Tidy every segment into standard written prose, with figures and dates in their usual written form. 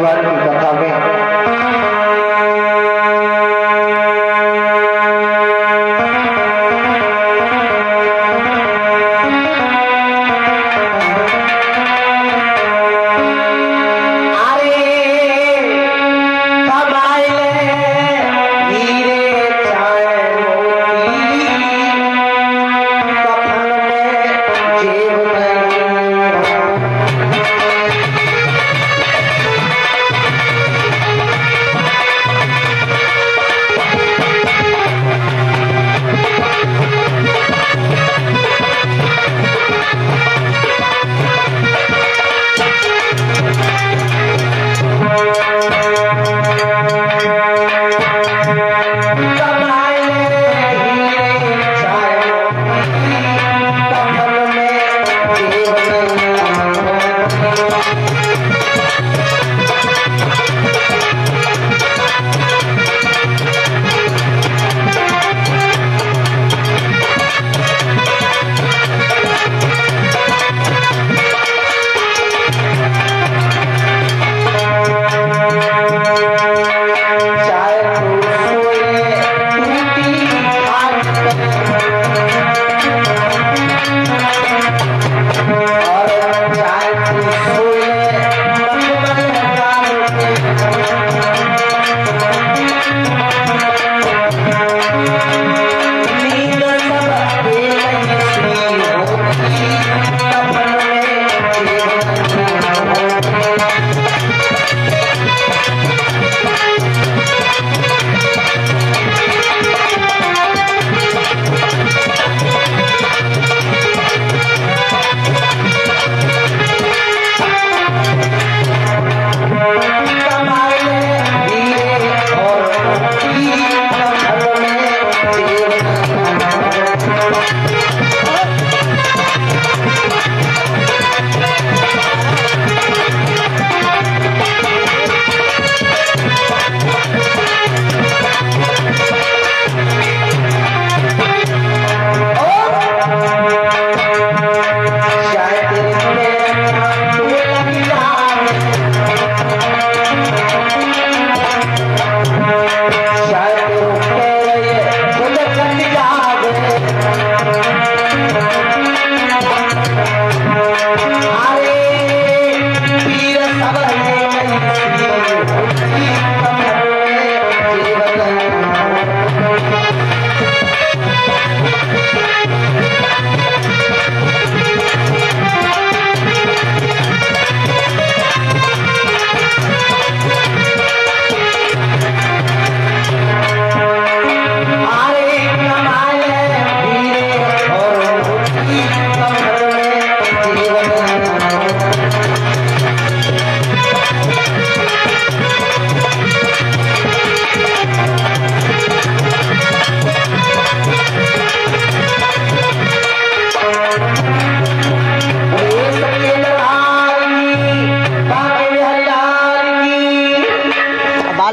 कथा में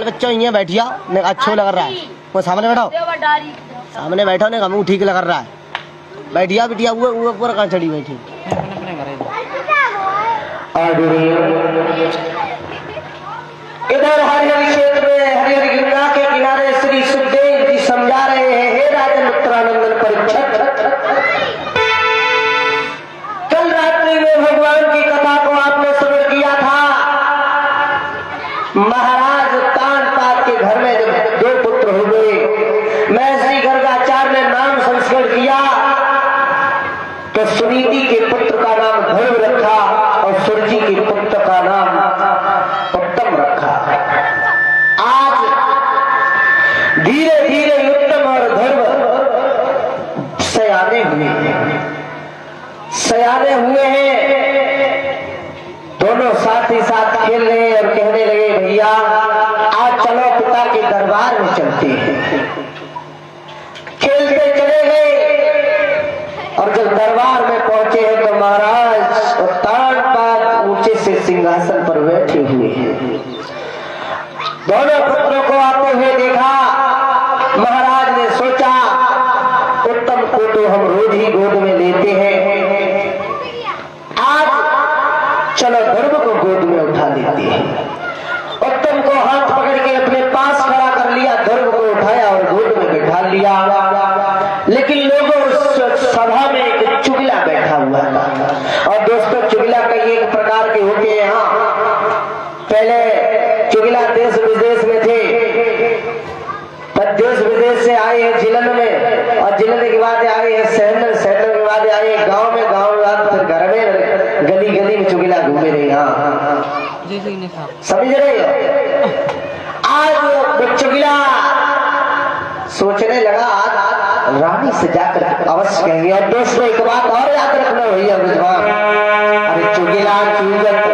बच्चों ये बैठिया ने अच्छो लग रहा है। वो सामने बैठो, सामने बैठो ने हम ठीक लग रहा है। बैठिया बिटिया वो ऊपर कहाँ चढ़ी बैठी। इधर हरिहर क्षेत्र में हरिहर गंगा के किनारे श्री सुखदेव जी समझा रहे हैं, हे राजन उत्तरानंदन परीक्षित, कल रात्रि में भगवान की कथा को आपने श्रवण किया था। महाराज तानपाद के घर में जब दो पुत्र हो गए, महर्षि गर्गाचार्य ने नाम संस्करण किया तो सुनीति के पुत्र का नाम ध्रुव रखा और सुरजी के पुत्र का नाम उत्तम रखा। आज धीरे धीरे उत्तम और ध्रुव सयाने हुए हैं। दोनों साथ ही साथ खेल रहे हैं और कहने लगे, भैया आज चलो पिता के दरबार में चलते हैं। खेलते चले गए और जब दरबार में पहुंचे हैं तो महाराज और तानपाद ऊंचे से सिंहासन पर बैठे हुए हैं। दोनों पुत्रों को आते हुए देखा। महाराज ने सोचा उत्तम को तो हम रोज ही गोद में लेते हैं, आज चलो ध्रुव को गोद में उठा लेते हैं। पहले चुगला देश विदेश में थे, पर देश विदेश से आए हैं जिलन में, और जिलन के बाद आए हैं शहर, शहर के बाद आए हैं गांव में, गांव के बाद फिर घर में, गली गली में चुगला घूमे रहे। हाँ समझ रहे हो? आज वो चुगला सोचने लगा आज रानी से जाकर अवश्य कहेंगे। और दोस्तों एक बात और याद रखना भैया विद्वान, अरे चुगला चुगत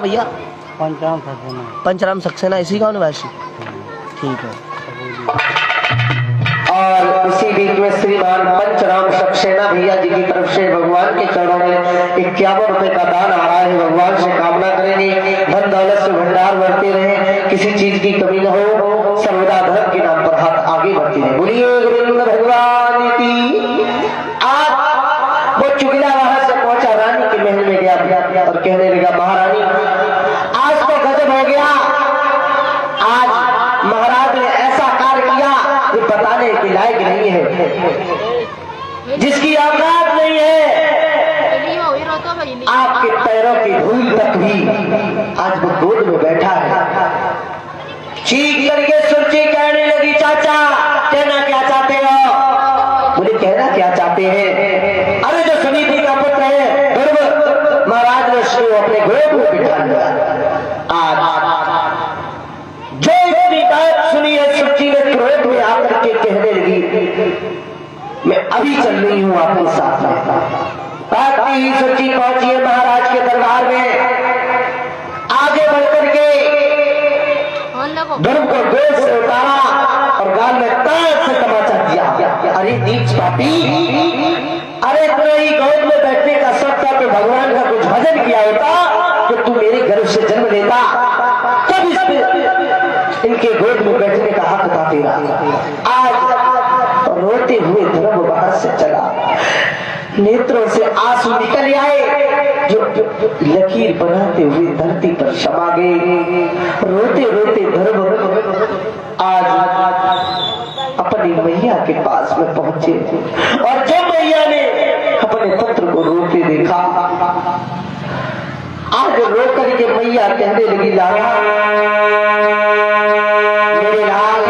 भैया पंचराम सक्सेना इसी गांव निवासी। ठीक है। और इसी बीच में श्रीमान पंचराम सक्सेना भैया जी की तरफ से भगवान के चरणों में 51 रुपए का दान आ रहा है। भगवान से कामना करेंगे धन दौलत से भंडार बढ़ते रहे, किसी चीज की कमी न हो, सर्वदा धर्म के नाम पर हाथ आगे बढ़ते रहे। बोलिए गोविंद भगवान की। आज वो चुगला वहां से पहुंचा, रानी के महल में गया और कहने लगा महारानी आज तो गजब हो गया, आज महाराज ने ऐसा कार्य किया जो बताने के लायक नहीं है, जिसकी औकात नहीं है। आपके पैरों की धूल तक भी आज वो गोद में बैठा है। चीख करके सुरची कहने लगी चाचा कहना क्या चाहते हो? बोले कहना क्या चाहते हैं? अरे जो समिति का पुत्र है गर्व, महाराज ने उसको अपने गोद में बिठा लिया। आज जो इतनी बात सुनी है सुरची ने क्रोध में आकर के कहने लगी मैं अभी चल रही हूं आपके साथ में। आती ही सुरची पहुंची है महाराज के दरबार में, आगे बढ़कर के गर्भ को गोद से उतारा और गाल में ताज से तमाचा दिया। अरे नीच पापी, अरे इतना ही गोद में बैठने का शौक था तो भगवान का कुछ भजन किया होता कि तू मेरे गर्भ से जन्म लेता, तब इनके गोद में बैठने का हक था तेरा। आज रोते हुए धर्म बाहर से चला, नेत्रों से आंसू निकल आए जो लकीर बनाते हुए धरती पर समा गए। रोते रोते धर्म आज अपनी मैया के पास में पहुंचे और जब मैया ने अपने पुत्र को रोते देखा, आज रो करके मैया कहने लगी लाला मेरे लाल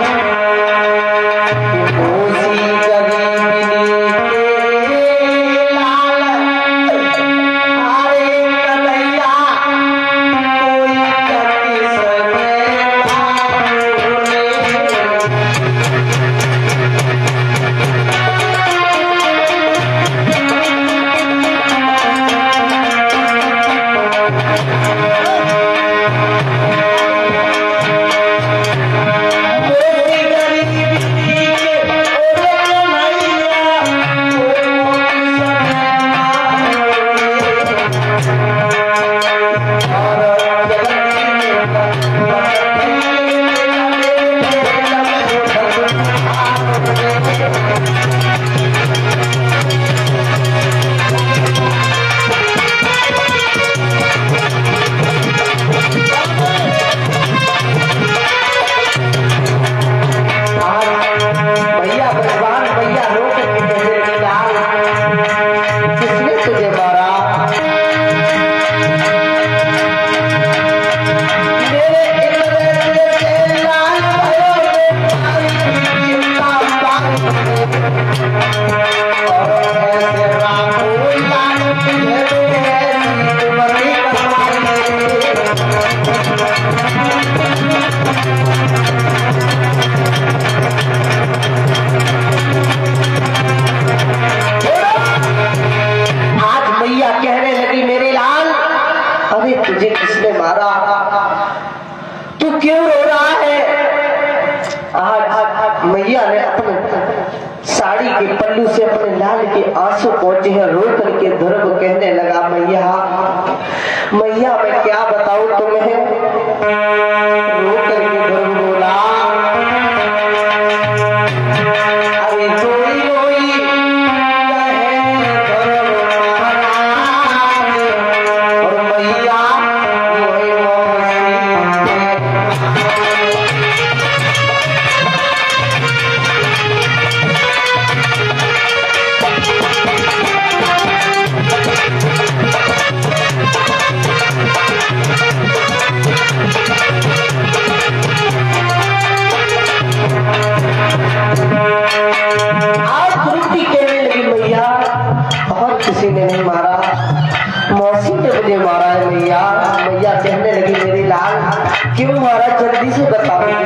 से अपने लाल के आंसू पहुंचे हैं। रो करके ध्रुव कहने लगा, मैया मैया मैं क्या बताऊं तुम्हें। रो करके ध्रुव बोला, अरे रोई रोई कहे ध्रुव महाराज, और मैया रोई किसी ने नहीं मारा, मौसी ने मुझे मारा है मैया। मैया कहने लगी, मेरे लाल क्यों मारा, जल्दी से बताओगे।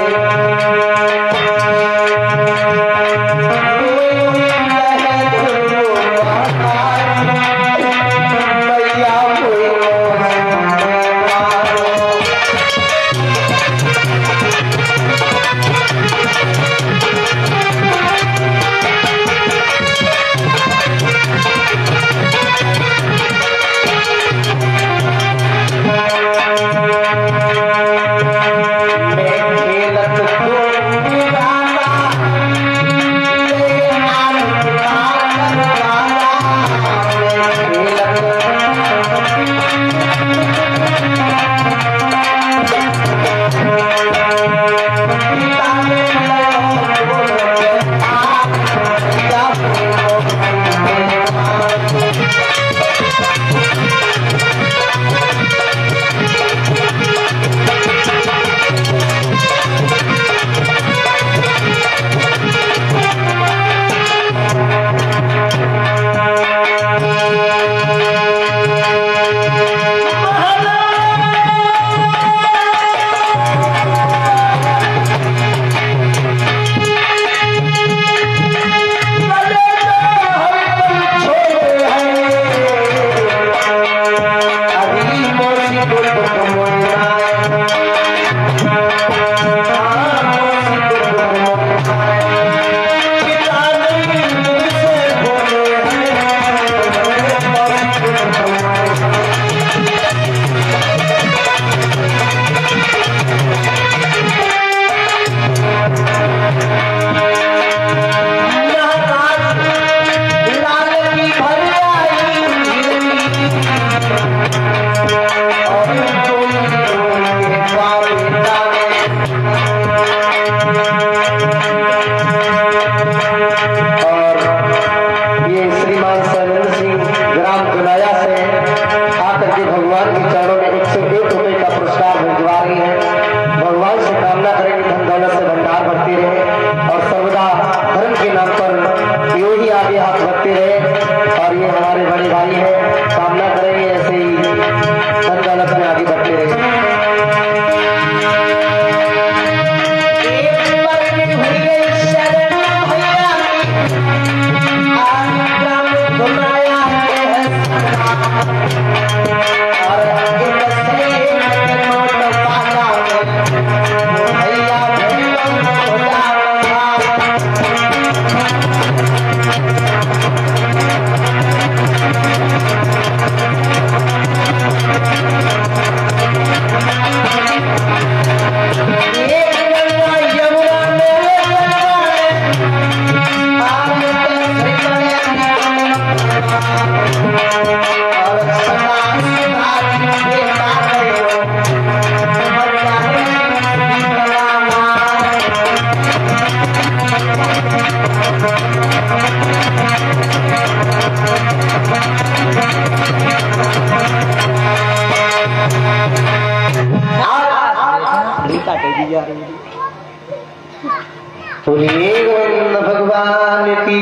भगवान की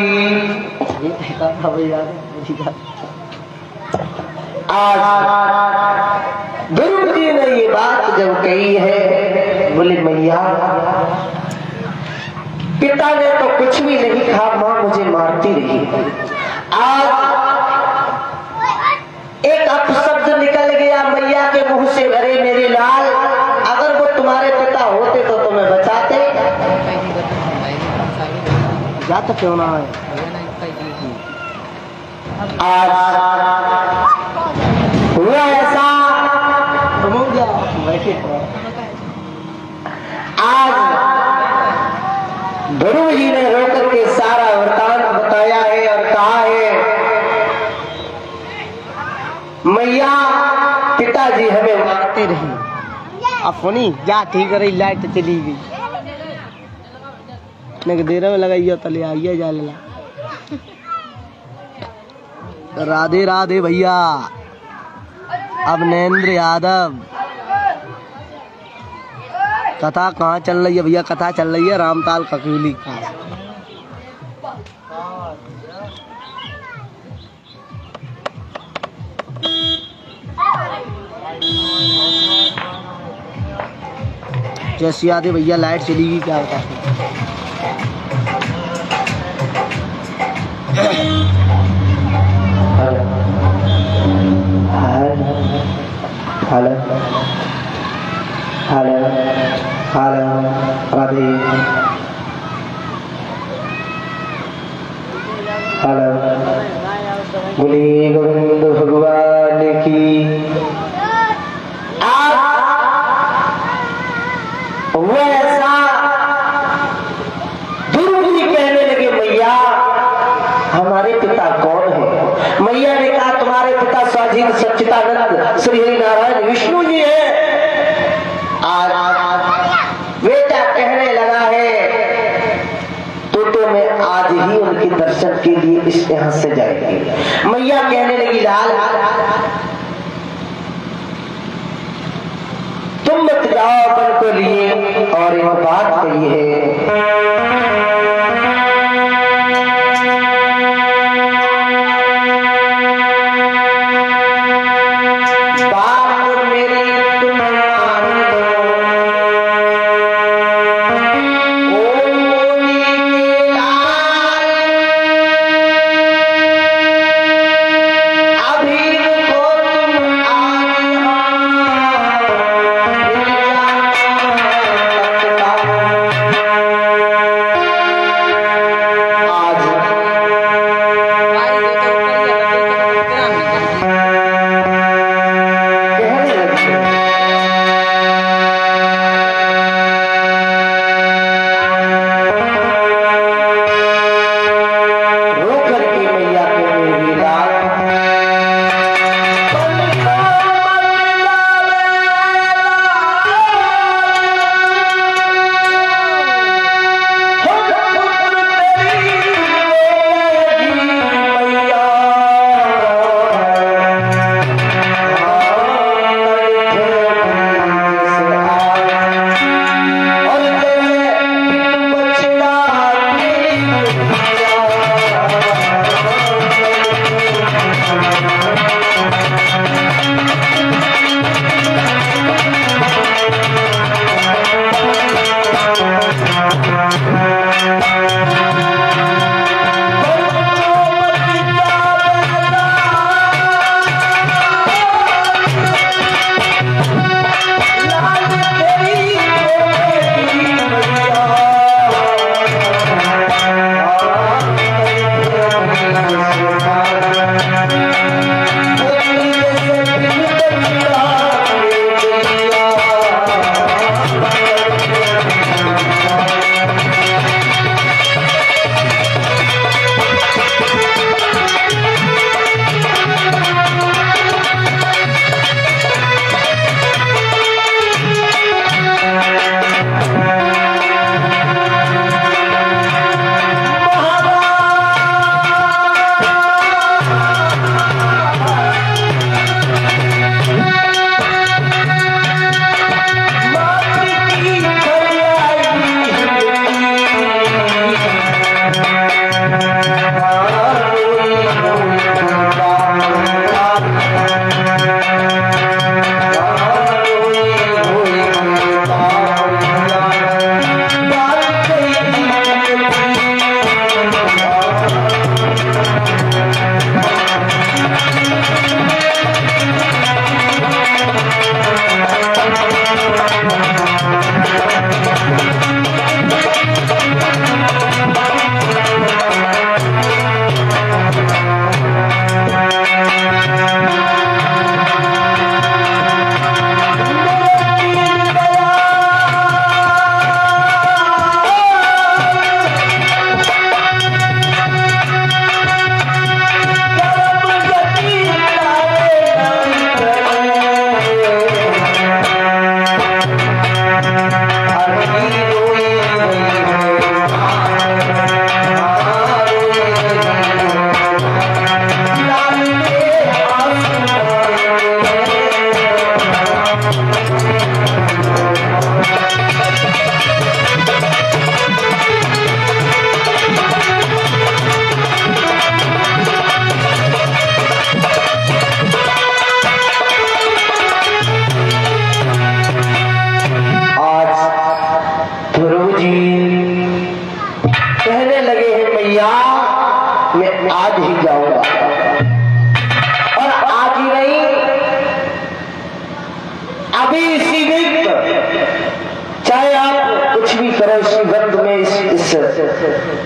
आज ध्रुव जी ने ये बात जब कही है, बोले मैया पिता ने तो कुछ भी नहीं कहा, मां मुझे मारती रही। आज एक अपशब्द निकल गया मैया के मुंह से, अरे मेरे लाल अगर वो तुम्हारे पिता होते तो तुम्हें बचाते। जात क्यों ना है आज हुआ ऐसा, बैठे आज ध्रुव जी ने रोकर के सारा वृतांत बताया है और कहा है, मैया पिताजी हमें आते रही। अब फोनी जा ठीक रही, लाइट चली गई। नहीं देर में लगाइए तले आइए जा लेला। राधे राधे भैया। अब नरेंद्र यादव कथा कहाँ चल रही है भैया? कथा चल रही है रामताल ककीली का। जैसी आदि भैया लाइट चली गई क्या होता है? Hello hello hello Radhe hello, बोले गोविंद भगवान की। वैसा ध्रुव जी कहने लगे, मैया हमारे पिता कौन है? मैया ने कहा, तुम्हारे पिता स्वाधीन सच्चिदानंद श्री हरि नारायण विष्णु जी है। आज बेटा कहने लगा है, तो मैं आज ही उनके दर्शन के लिए इस यहाँ से जाएंगे। मैया कहने लगी, लाल तुम मत जाओ अपन को लिए, और एक बात कही है,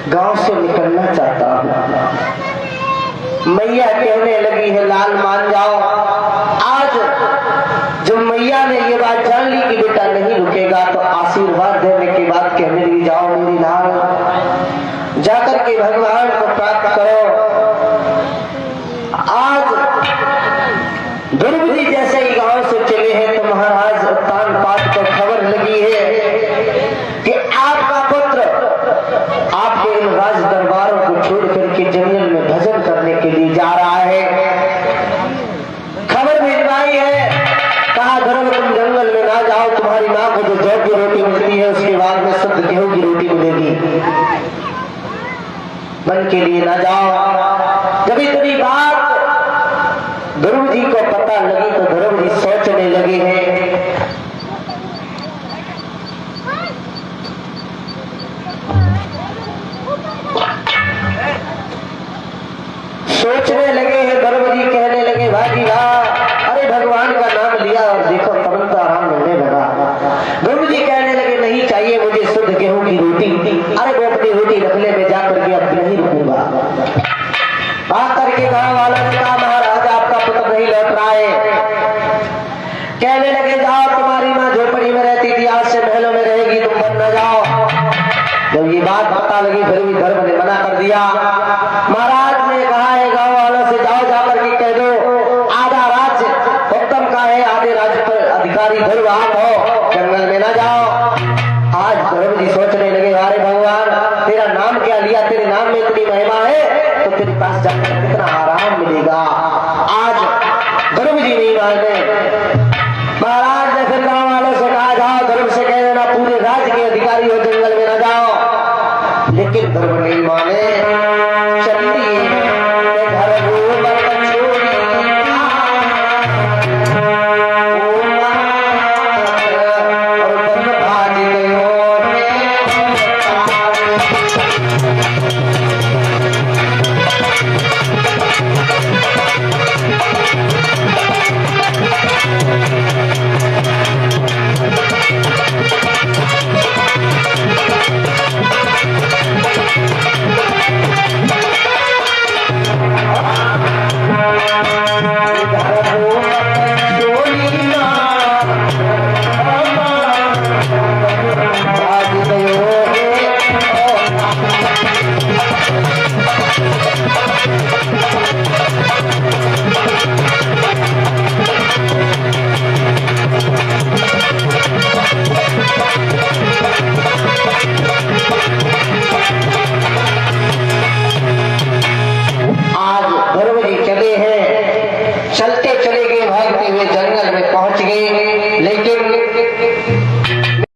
गांव से निकलना चाहता हूँ। मैया कहने लगी है लाल मान जाओ। आज जब मैया ने ये बात जान ली कि बेटा नहीं रुकेगा तो आशीर्वाद देने के बाद कहने लगी जाओ मेरी लाल, जाकर के भगवान को प्राप्त करो। आज ध्रुव जी जैसे ही गांव से चले हैं तो महाराज उत्तान पाठ को खबर लगी है कि आपका पुत्र आपके इन राज दरबारों को छोड़ करके जंगल में भजन करने के लिए जा रहा है। खबर भिजवाई है, कहा ध्रुव तुम जंगल में ना जाओ, तुम्हारी माँ को जो जौ की रोटी मिलती है उसके बाद में शुद्ध गेहूं की रोटी मिलेगी, मन के लिए ना जाओ। जब इतनी बात ध्रुव जी को पता लगी तो ध्रुव जी सोचने लगे हैं ध्रुव जी कहने लगे भाई वाह, अरे भगवान का नाम लिया और देखो तुरंत आराम मिलने लगा। ध्रुव जी कहने लगे नहीं चाहिए मुझे शुद्ध गेहूं की रोटी, अरे वो अपनी रोटी रखने में जाकर के अब नहीं रुकूंगा। बात करके गांव वालों ने कहा महाराज आपका पुत्र नहीं लौट रहा है। कहने लगे जाओ तुम्हारी माँ झोपड़ी में रहती थी, आज से महलों में रहेगी, तुम बन न जाओ। जब ये बात पता लगी फिर भी धर्म ने मना कर दिया। महाराज ने कहा है गांव वालों से जाओ जाकर के कह दो आधा राज्य उत्तम का है, आधे राज्य पर अधिकारी ध्रुव आप हो, जंगल में ना जाओ। आज ध्रुव जी सोचने लगे अरे भगवान तेरा नाम क्या लिया, तेरे नाम में इतनी महिमा है तो तेरे पास जाकर कितना आराम मिलेगा। आज ध्रुव जी नहीं माने। महाराज ने फिर गांव वालों से कहा जाओ ध्रुव से कह देना पूरे राज्य के अधिकारी हो, जंगल में ना जाओ। लेकिन ध्रुव नहीं माने। चलिए घर